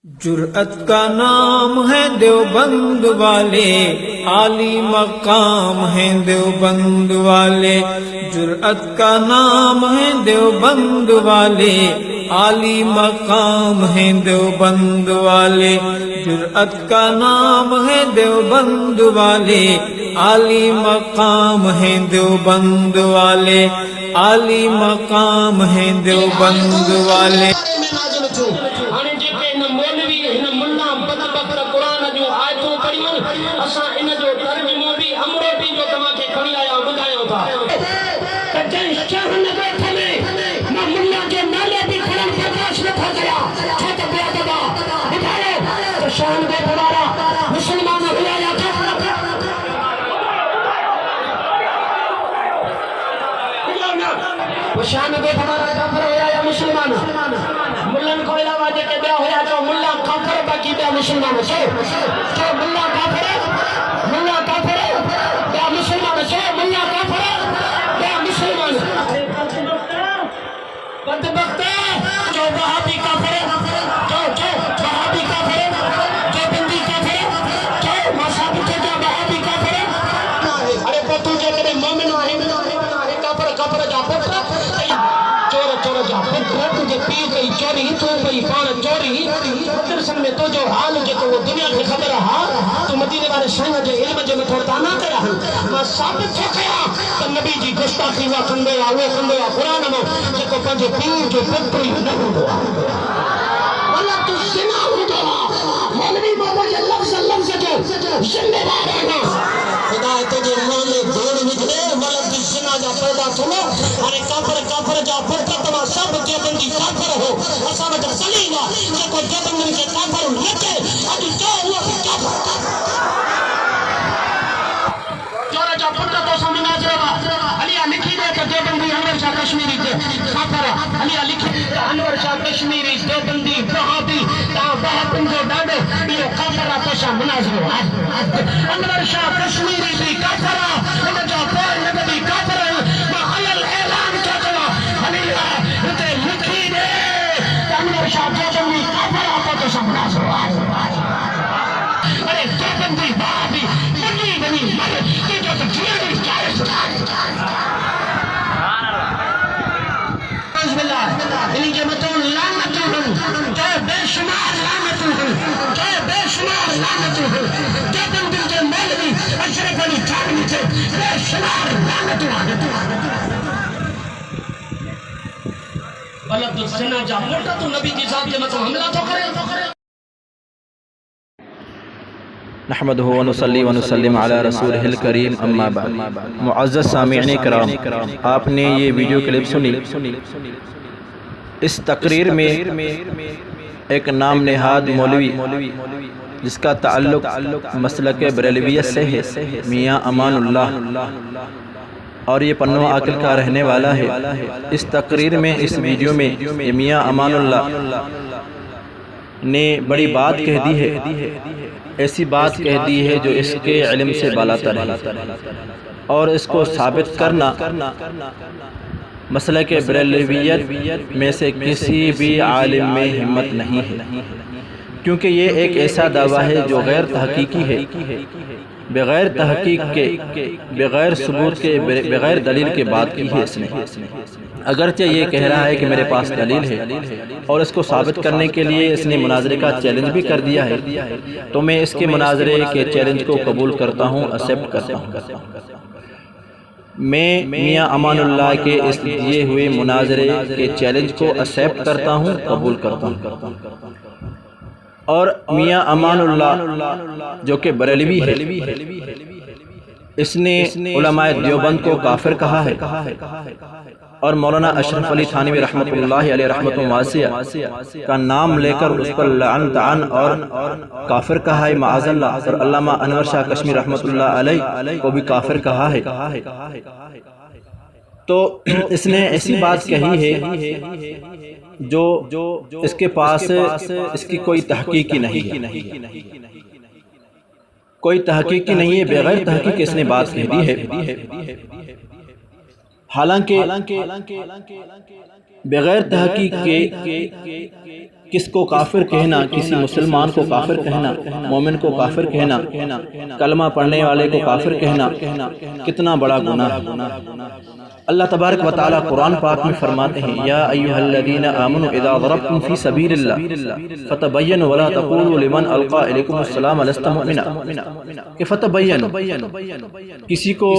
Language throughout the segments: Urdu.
جرأت کا نام ہے دیوبند والے، عالی مقام ہیں دیوبند والے۔ جرأت کا نام ہے دیوبند والے، عالی مقام ہیں دیوبند والے۔ جرأت کا نام ہے دیوبند والے، عالی مقام ہیں دیوبند والے، عالی مقام ہیں دیوبند والے۔ شان دے ہمارا کافر ہویا یا مسلمان ملن کو علاوہ جے کے بیا ہویا جو ملا کافر باقی بیا مسلمان سے جو ملا کافر بیا مسلمان سے ملا کافر بیا مسلمان بدبخت جو وہابی کافر جو وہابی کافر جو بندی کافر جو مذہب کے جو وہابی کافر ارے پتو جو کرے مومن ہے کافر جا پتر چور جا پتر تجھے پی گئی چوری تو پئی پان چوری مدرسن میں تو جو حال جو تو دنیا کی خبر ہے تو مدینے والے سائیں جو علم جو میں تھوڑا نہ کرا میں ثابت تھو کیا کہ نبی جی گستاخی وا کندے وا وہ کندے وا قرآن میں جو کو پنج پیر جو پتر نہ ہوندا ولا تو سنا ہوندا مولوی بابا یہ لفظ جو ذمہ دار ہے خدا تجھے مولے دور نکلے ولد سنا جا پیدا تھو ارے کافر جا پتر تما سب کے بندی کافر ہو اسا وچ سلیلا جے کو جبن کے کافر لکے اج جو ہوا کافر چورا جا پتر تو سامنے ناظرہ علی لکھی دے کہ دیوبندی انور شاہ کشمیری دے کافر علی لکھی دے انور شاہ کشمیری دیوبندی وہابی تا وہابن جو ڈاڈے یہ کافر تو سامنے ناظرہ انور شاہ کشمیری بھی کافر ان جو کوئی نبی کافر غلط سنا جا موٹا تو نبی کی ذات کے مطلب حملہ تو کرے نحمدہ ونصلی ونسلم علی رسولہ الکریم اما بعد۔ معزز سامعین کرام، آپ نے یہ ویڈیو کلپ سنی۔ اس تقریر میں ایک نام نہاد مولوی جس کا تعلق مسلک بریلویت سے ہے، میاں امان اللہ، اور یہ پنو عاقل کا رہنے والا ہے۔ اس تقریر میں اس ویڈیو میں یہ میاں امان اللہ نے بڑی بات کہہ دی ہے، ایسی بات کہہ دی ہے جو اس کے علم سے بالاتر ہے، اور اس کو ثابت کرنا مسلک بریلویت میں سے کسی بھی عالم میں ہمت نہیں ہے، کیونکہ یہ ایک ایسا دعویٰ ہے جو غیر تحقیقی ہے، بغیر تحقیق کے، بغیر ثبوت کے، بغیر دلیل کے بات کی ہے اس نے۔ اگرچہ یہ کہہ رہا ہے کہ میرے پاس دلیل ہے، اور اس کو ثابت کرنے کے لیے اس نے مناظرے کا چیلنج بھی کر دیا ہے، تو میں اس کے مناظرے کے چیلنج کو قبول کرتا ہوں، ایکسپٹ کرتا ہوں۔ میں میاں امان اللہ کے اس دیے ہوئے مناظرے کے چیلنج کو ایکسپٹ کرتا ہوں، قبول کرتا ہوں، اور میاں امان اللہ جو کہ بریلوی ہے، اس نے علماء دیوبند کو کافر کہا ہے، اور مولانا اشرف علی تھانوی رحمۃ اللہ علیہ رحمۃ واسعہ کا نام لے کر اس پر لعن طعن اور کافر کہا ہے معاذ اللہ، اور علامہ انور شاہ کشمیر رحمۃ اللہ علیہ کو بھی کافر کہا ہے۔ تو اس نے ایسی بات کہی ہے جو اس کے پاس اس کی کوئی تحقیقی نہیں ہے، کوئی تحقیقی نہیں ہے، بغیر تحقیق اس نے بات کہہ دی ہے۔ حالانکہ بغیر تحقیق کے کس کو کافر کہنا، کسی مسلمان کو کافر کہنا، مومن کو کافر کہنا، کلمہ پڑھنے والے کو کافر کہنا کتنا بڑا گناہ ہے۔ اللہ تبارک و تعالیٰ قرآن پاک میں فرماتے ہیں یا ایھا الذین آمنوا اذا ضربتم فی سبیل اللہ فتبینوا ولا تقولوا لمن القى الیکم السلام لست مؤمنا، کہ فتبینوا، کسی کو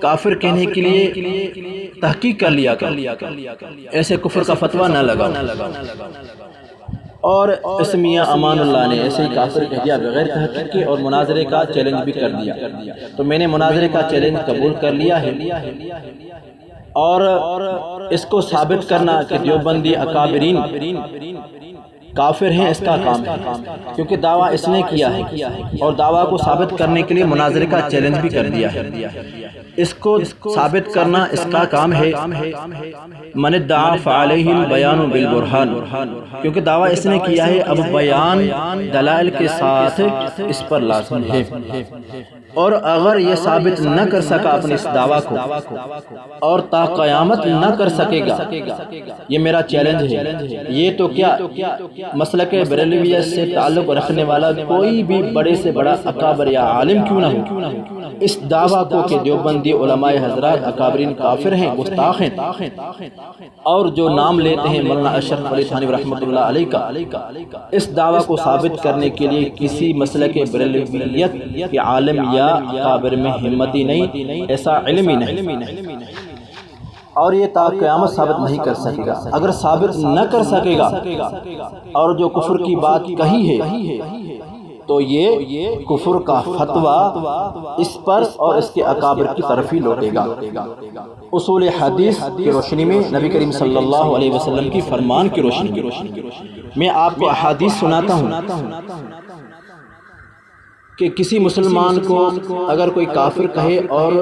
کافر کہنے کے لیے تحقیق کر لیا کر، ایسے کفر کا فتویٰ نہ لگاؤ۔ اور اسمیہ امان اللہ نے ایسے ہی کافر کہہ دیا بغیر تحقیق کے، اور مناظرے کا چیلنج بھی کر دیا۔ تو میں نے مناظرے کا چیلنج قبول کر لیا ہے، اور اس کو ثابت کرنا کہ دیوبندی اکابرین کافر ہیں اس کا کام ہے، کیونکہ دعویٰ اس نے کیا ہے، اور دعویٰ کو ثابت کرنے کے لیے مناظرے کا چیلنج بھی کر دیا ہے۔ اس کو ثابت کرنا اس کا کام ہے، من ادعا فعلیہ البیان بالبرہان، کیونکہ دعویٰ اس نے کیا ہے، اب بیان دلائل کے ساتھ اس پر لازم ہے۔ اور اگر یہ ثابت نہ کر سکا اپنے اس دعویٰ کو، اور تا قیامت نہ کر سکے گا، یہ میرا چیلنج ہے۔ یہ تو کیا مسلک بریلویت سے تعلق رکھنے والا کوئی بھی بڑے سے بڑا اکابر یا عالم کیوں نہ ہو، اس دعویٰ کو کہ دیوبندی علماء حضرات اکابرین کافر ہیں، گستاخ ہیں، اور جو نام لیتے ہیں مولانا اشرف علی تھانوی رحمۃ اللہ علیہ کا، اس دعویٰ کو ثابت کرنے کے لیے کسی مسلک بریلویت کے عالم یا اکابر میں ہمت ہی نہیں، ایسا علم ہی نہیں، اور یہ تا قیامت ثابت نہیں کر سکے گا۔ اگر ثابت نہ کر سکے گا اور جو کفر کی بات کہی ہے، تو یہ کفر کا فتویٰ اس پر اور اس کے اکابر کی طرف ہی لوٹے گا۔ اصول حدیث کی روشنی میں، نبی کریم صلی اللہ علیہ وسلم کی فرمان کی روشنی میں آپ کو احادیث سناتا ہوں کہ کسی مسلمان کو اگر کوئی کافر کہے اور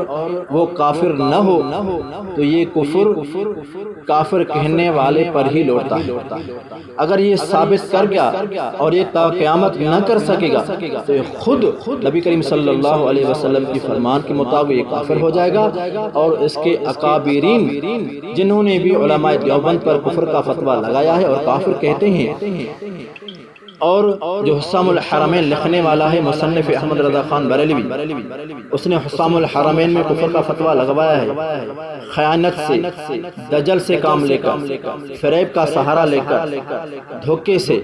وہ کافر نہ ہو، تو یہ کفر کافر کہنے والے پر ہی لوٹتا ہے۔ اگر یہ ثابت کر گیا اور یہ تا قیامت نہ کر سکے گا، تو یہ خود نبی کریم صلی اللہ علیہ وسلم کی فرمان کے مطابق یہ کافر ہو جائے گا، اور اس کے اکابرین جنہوں نے بھی علماء دیوبند پر کفر کا فتویٰ لگایا ہے اور کافر کہتے ہیں، اور جو حسام الحرمین لکھنے والا ہے مصنف احمد رضا خان بریلوی، اس نے حسام الحرمین میں کفر کا فتویٰ لگوایا ہے، خیانت سے، دجل سے کام لے کر، فریب کا سہارا لے کر، دھوکے سے،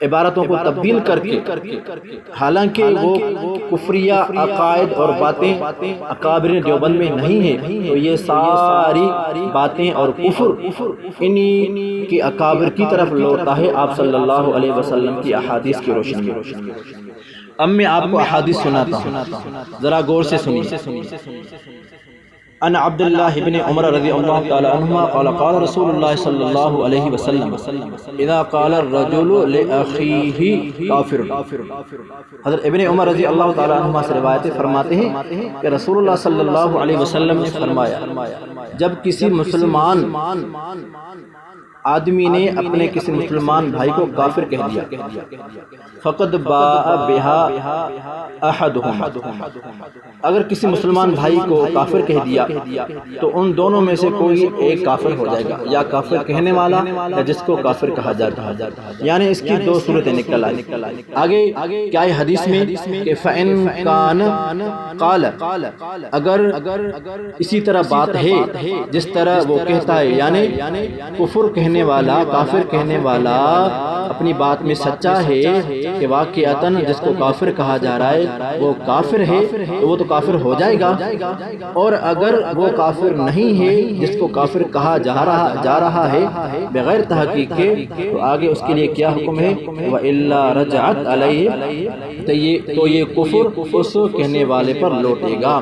عبارتوں کو تبدیل کر کے، حالانکہ وہ کفریہ عقائد اور باتیں اکابرین دیوبند میں نہیں ہیں، تو یہ ساری باتیں اور کفر انہی کی اکابر کی طرف لوٹتا ہے آپ صلی اللہ علیہ وسلم کی احادیث کی روشنی میں۔ اب میں آپ کو احادیث سناتا ہوں، ذرا غور سے سنیے۔ ان عبد اللہ ابن عمر رضی اللہ تعالی عنہما قال قال رسول اللہ صلی اللہ علیہ وسلم اذا قال الرجل لاخیہ کافر، حضرت ابن عمر رضی اللہ تعالی عنہما سے روایت فرماتے ہیں کہ رسول اللہ صلی اللہ علیہ وسلم نے فرمایا، جب کسی مسلمان آدمی نے اپنے کسی مسلمان بھائی کو کافر کہہ دیا، فقد باء بها احدهما، اگر کسی مسلمان بھائی کو کافر کہہ دیا تو ان دونوں میں سے کوئی ایک کافر ہو جائے گا، یا کافر کہنے والا یا جس کو کافر کہا جاتا ہے، یعنی اس کی دو صورتیں نکل آئی۔ آگے کیا ہے حدیث میں کہ فَإِن كَانَ قَالَ، اگر اسی طرح بات ہے جس طرح وہ کہتا ہے، یعنی کفر کہنے والا، کافر کہنے والا اپنی بات میں سچا ہے کہ واقعتاً جس کو کافر کہا جا رہا ہے وہ کافر ہے، تو وہ تو کافر ہو جائے گا، اور اگر وہ کافر نہیں ہے جس کو کافر کہا جا رہا ہے بغیر تحقیق کے، تو آگے اس کے لیے کیا حکم ہے، وَإِلَّا رَجَعَتْ عَلَيْهِ، تو یہ کفر اس کہنے والے پر لوٹے گا،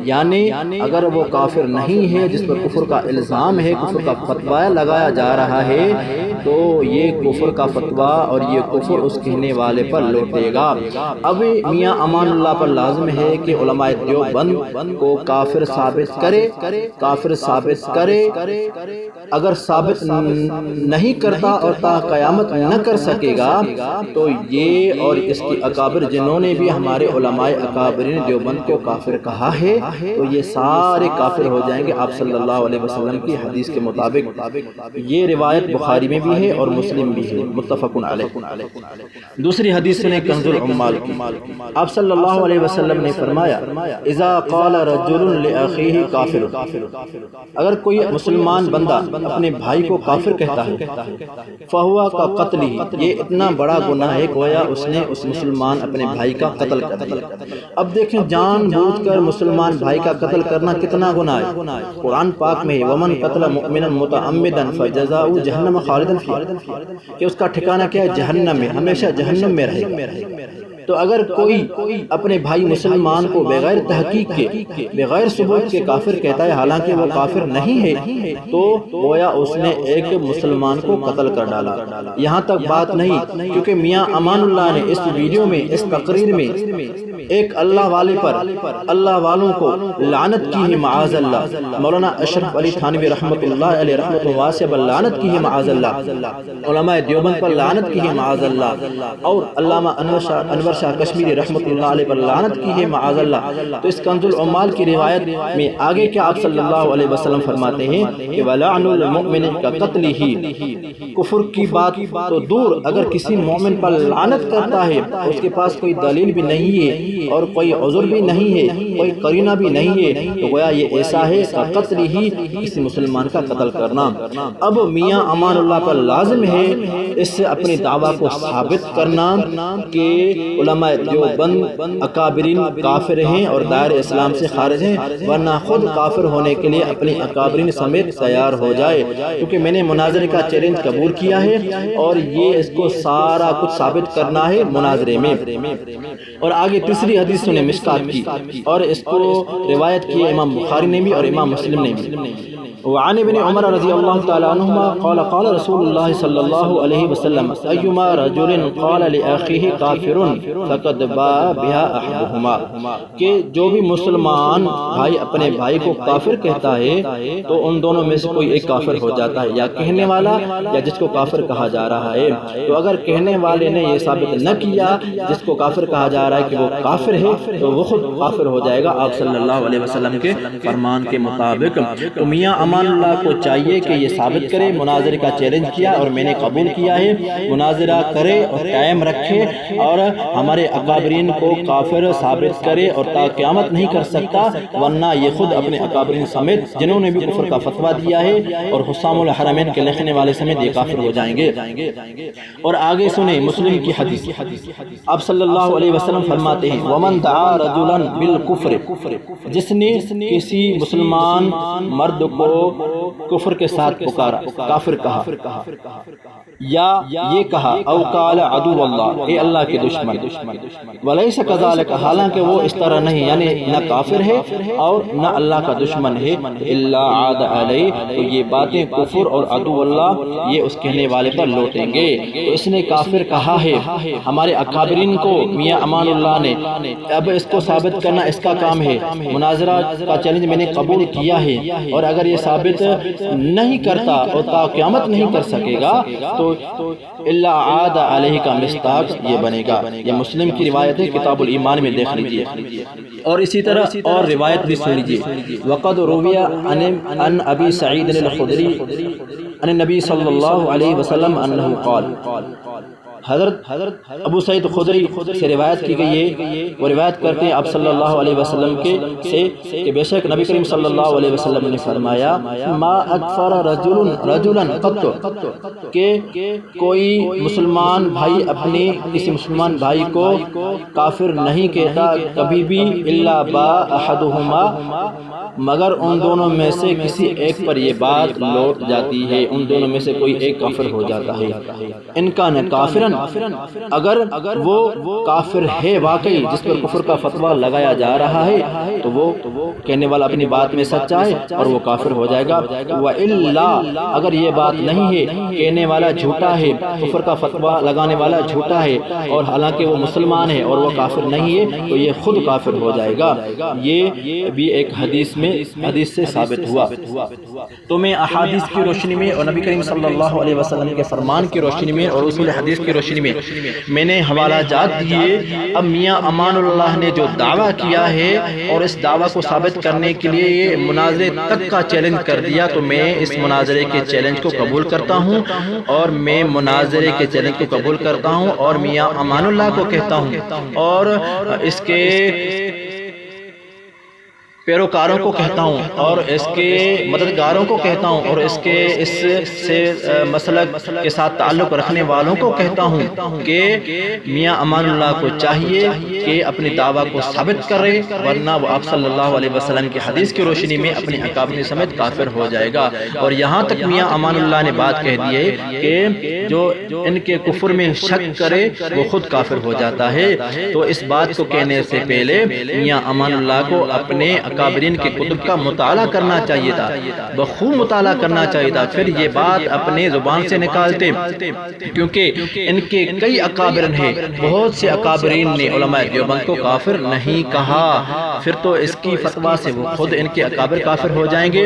یعنی اگر وہ کافر نہیں ہے جس پر کفر کا الزام ہے، کفر کا فتویٰ لگایا جا رہا ہے تو یہ کفر کا فتویٰ اور یہ کفر اس کہنے والے پر لوٹے گا۔ اب میاں امان اللہ پر لازم ہے کہ علماء دیوبند کو کافر ثابت کرے، اگر ثابت نہیں کرتا اور تا قیامت نہ کر سکے گا تو یہ اور اس کی اکابر جنہوں نے بھی ہمارے علماء اکابرین دیوبند کو کافر کہا ہے تو یہ سارے کافر ہو جائیں گے آپ صلی اللہ علیہ وسلم کی حدیث کے مطابق۔ یہ روایت بخاری میں بھی ہے اور مسلم بھی ہے، متفق علیہ۔ دوسری حدیث سنیں کنز العمال کی، آپ صلی اللہ علیہ وسلم نے فرمایا اذا قال رجل لاخیہ کافر، اگر کوئی مسلمان بندہ اپنے بھائی کو کافر کہتا ہے فہو کا قتل ہی، یہ اتنا بڑا گناہ ہے گویا اس نے اس مسلمان اپنے بھائی کا قتل کر دیا۔ اب دیکھیں جان بوجھ کر مسلمان بھائی کا قتل کرنا کتنا گناہ ہے۔ قرآن پاک میں ومن قتل مؤمنا متعمدا فجزاؤہ جہنم خالدا فیہا، کہ اس کا ٹھکانہ کیا ہے؟ جہنم میں، ہمیشہ جہنم میں رہے گا۔ تو اگر کوئی اپنے بھائی مسلمان کو بغیر تحقیق کے، بغیر ثبوت کے کافر کہتا ہے حالانکہ وہ کافر نہیں ہے تو گویا اس نے ایک مسلمان کو قتل کر ڈالا۔ یہاں تک بات نہیں، کیونکہ میاں امان اللہ نے اس ویڈیو میں، اس تقریر میں ایک اللہ والے پر، اللہ والوں کو لعنت کی ہے معاذ اللہ۔ مولانا اشرف علی تھانوی رحمۃ اللہ علیہ رحمۃ واسعہ پر لعنت کی ہے معاذ اللہ، علماء دیوبند پر لعنت کی ہے معاذ اللہ، اور علامہ انور شاہ کشمیری رحمۃ اللہ علیہ پر لعنت کی ہے معاذ اللہ۔ تو اس کنز العمال کی روایت میں آگے کیا آپ صلی اللہ علیہ وسلم فرماتے ہیں کہ وَلَعْنُ الْمُؤْمِنِ كَقَتْلِهِ، کفر کی بات تو دور، اگر کسی مومن پر لعنت کرتا ہے اس کے پاس کوئی دلیل بھی نہیں ہے اور کوئی عذر بھی نہیں ہے، کوئی قرینہ بھی نہیں ہے، تو گویا یہ ایسا ہے كَقَتْلِهِ، کسی مسلمان کا قتل کرنا۔ اب میاں امان اللہ پر لازم ہے اس سے اپنی دعویٰ کو ثابت کرنا کہ علماء دیوبند اکابرین کافر ہیں اور دائرہ اسلام سے خارج ہیں، ورنہ خود کافر ہونے کے لیے اپنی اکابرین سمیت تیار ہو جائے، کیونکہ میں نے مناظرے کا چیلنج قبول کیا ہے اور یہ اس کو سارا کچھ ثابت کرنا ہے مناظرے میں۔ اور آگے تیسری حدیث سنیں مشکات کی، اور اس کو روایت کی امام بخاری نے بھی اور امام مسلم نے بھی۔ وعن ابن عمر رضی اللہ تعالی عنہما قال قال رسول اللہ صلی اللہ علیہ وسلم ایما رجل قال لأخیہ کافر فقد باء بها احدہما، کہ جو بھی مسلمان بھائی اپنے بھائی کو کافر کہتا ہے تو ان دونوں میں سے کوئی ایک کافر ہو جاتا ہے، یا کہنے والا یا جس کو کافر کہا جا رہا ہے۔ تو اگر کہنے والے نے یہ ثابت نہ کیا جس کو کافر کہا جا رہا ہے کہ وہ کافر ہے تو وہ خود کافر ہو جائے گا آپ صلی اللہ علیہ وسلم کے فرمان کے مطابق۔ تو میاں امان اللہ کو چاہیے کہ یہ ثابت کرے، مناظرے کا چیلنج کیا اور میں نے قبول کیا ہے، مناظرہ کرے اور قائم رکھے اور ہمارے اکابرین کو کافر ثابت کرے، اور تا قیامت نہیں کر سکتا، ورنہ یہ خود اپنے اکابرین سمیت جنہوں نے بھی کفر کا فتویٰ دیا ہے اور حسام الحرمین کے لکھنے والے سمیت یہ کافر ہو جائیں گے۔ اور آگے سنیں مسلم کی حدیث، آپ صلی اللہ علیہ وسلم فرماتے ہیں ومن دعا رجلا بالکفر، جس نے کسی مسلمان مرد کو کفر کے ساتھ پکارا، کافر کہا، یا یہ کہا او قال عدو اللہ، اے اللہ کے دشمن، ولیس کذالک، حالانکہ وہ اس طرح نہیں، یعنی نہ کافر ہے اور نہ اللہ کا دشمن ہے، الا عاد علیہ، تو یہ باتیں کفر اور عدو اللہ یہ اس کہنے والے پر لوٹیں گے۔ تو اس نے کافر کہا ہے، ہمارے اکابرین کو میاں امان اللہ نے، اب اس کو ثابت کرنا اس کا کام ہے، مناظرہ کا چیلنج میں نے قبول کیا ہے، اور اگر یہ ثابت نہیں کرتا اور تا قیامت نہیں کر سکے گا تو الا عاد علیہ کا مصداق یہ بنے گا۔ یہ مسلم کی روایت ہے، کتاب الایمان میں دیکھ لیجئے، اور اسی طرح اور روایت بھی سن لیجئے۔ وقد روی عن ابی سعید الخدری عن النبی صلی اللہ علیہ وسلم انہ قال، حضرت ابو سعید خدری سے روایت کی گئی ہے، وہ روایت کرتے ہیں آپ صلی اللہ علیہ وسلم کے سے کہ بے شک نبی کریم صلی اللہ علیہ وسلم نے فرمایا ما اکفر رجلا قط، کہ کوئی مسلمان بھائی اپنے کسی مسلمان بھائی کو کافر نہیں کہتا کبھی بھی، الا با احدہما، مگر ان دونوں میں سے کسی ایک پر یہ بات لوٹ جاتی ہے، ان دونوں میں سے کوئی ایک کافر ہو جاتا ہے۔ ان کا نہ کافرن، اگر وہ کافر ہے واقعی جس پر کفر کا فتویٰ لگایا جا رہا ہے تو وہ کہنے والا اپنی بات میں سچا ہے اور وہ کافر ہو جائے گا۔ وَإِلَّا، اگر یہ بات نہیں ہے، کہنے والا جھوٹا ہے، کفر کا فتویٰ لگانے والا جھوٹا ہے اور حالانکہ وہ مسلمان ہے اور وہ کافر نہیں ہے تو یہ خود کافر ہو جائے گا۔ یہ بھی ایک حدیث سے ثابت ہوا۔ تو میں احادیث کی روشنی میں اور نبی کریم صلی اللہ علیہ وسلم کے فرمان کی روشنی میں اور اصول حدیث کی روشنی میں نے حوالہ جات دیے۔ اب میاں امان اللہ نے جو دعویٰ کیا ہے اور اس دعویٰ کو ثابت کرنے کے لیے یہ مناظرے تک کا چیلنج کر دیا، تو میں اس مناظرے کے چیلنج کو قبول کرتا ہوں اور میں مناظرے کے چیلنج کو قبول کرتا ہوں اور میاں امان اللہ کو کہتا ہوں اور اس کے پیروکاروں کو کہتا ہوں اور اس کے مددگاروں کو کہتا ہوں اور اس سے مسلک کے ساتھ تعلق رکھنے والوں کو کہتا ہوں کہ میاں امان اللہ کو چاہیے کہ اپنی دعویٰ کو ثابت کرے، ورنہ وہ آپ صلی اللہ علیہ وسلم کی حدیث کی روشنی میں اپنی اکابرین سمیت کافر ہو جائے گا۔ اور یہاں تک میاں امان اللہ نے بات کہہ دی ہے کہ جو ان کے کفر میں شک کرے وہ خود کافر ہو جاتا ہے۔ تو اس بات کو کہنے سے پہلے میاں امان اللہ کو اپنے اکابرین کے کتب کا مطالعہ کرنا چاہیے تھا، بخوب مطالعہ کرنا چاہیے تھا، پھر یہ بات اپنے زبان سے نکالتے، کیونکہ ان کے کئی اکابرین ہیں، بہت سے اکابرین نے علماء دیوبند کو کافر نہیں کہا، پھر تو اس کی فتویٰ سے وہ خود ان کے اکابر کافر ہو جائیں گے۔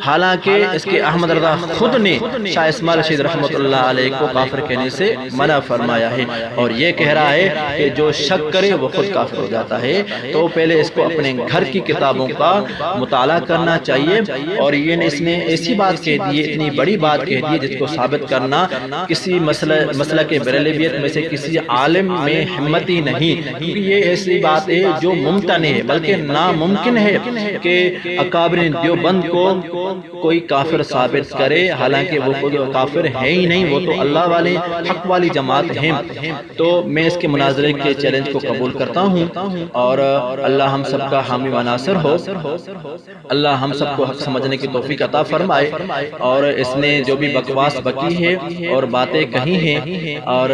حالانکہ اس کے احمد رضا خود نے شاہ اسماعیل رشید رحمۃ اللہ علیہ کو کافر کہنے سے منع فرمایا ہے اور یہ کہہ رہا ہے کہ جو شک کرے وہ خود کافر ہو جاتا ہے۔ تو پہلے اس کو اپنے گھر کی کتابوں کا مطالعہ کرنا چاہیے، اور یہ اس نے ایسی بات کہہ دی، اتنی بڑی بات کہہ دی جس کو ثابت کرنا کسی مسئلہ کے بریلویت میں سے کسی عالم میں ہمت ہی نہیں، کیونکہ یہ ایسی بات ہے جو ممتنع ہے بلکہ ناممکن ہے کہ اکابرین دیوبند کو کوئی کافر ثابت کرے، حالانکہ وہ خود کافر ہے ہی نہیں، وہ تو اللہ والے حق والی جماعت ہیں۔ تو میں اس کے مناظرے کے چیلنج کو قبول کرتا ہوں اور اللہ ہم سب کا حامی و ناصر ہو، اللہ ہم سب کو حق سمجھنے کی توفیق عطا فرمائے، اور اس نے جو بھی بکواس بکی ہے اور باتیں کہی ہیں اور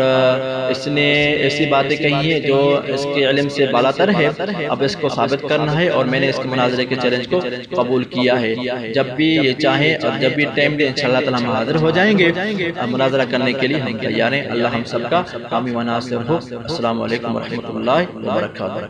اس نے ایسی باتیں کہی ہیں جو اس کے علم سے بالاتر ہے، اب اس کو ثابت کرنا ہے اور میں نے اس کے مناظرے کے چیلنج کو قبول کیا ہے۔ جب بھی یہ چاہیں اور جب بھی ٹائم دے انشاءاللہ تعالی ہم حاضر ہو جائیں گے مناظرہ کرنے کے لیے، ہم تیار ہیں۔ اللہ ہم سب کا حامی و ناصر ہو۔ السلام علیکم ورحمۃ اللہ وبرکاتہ۔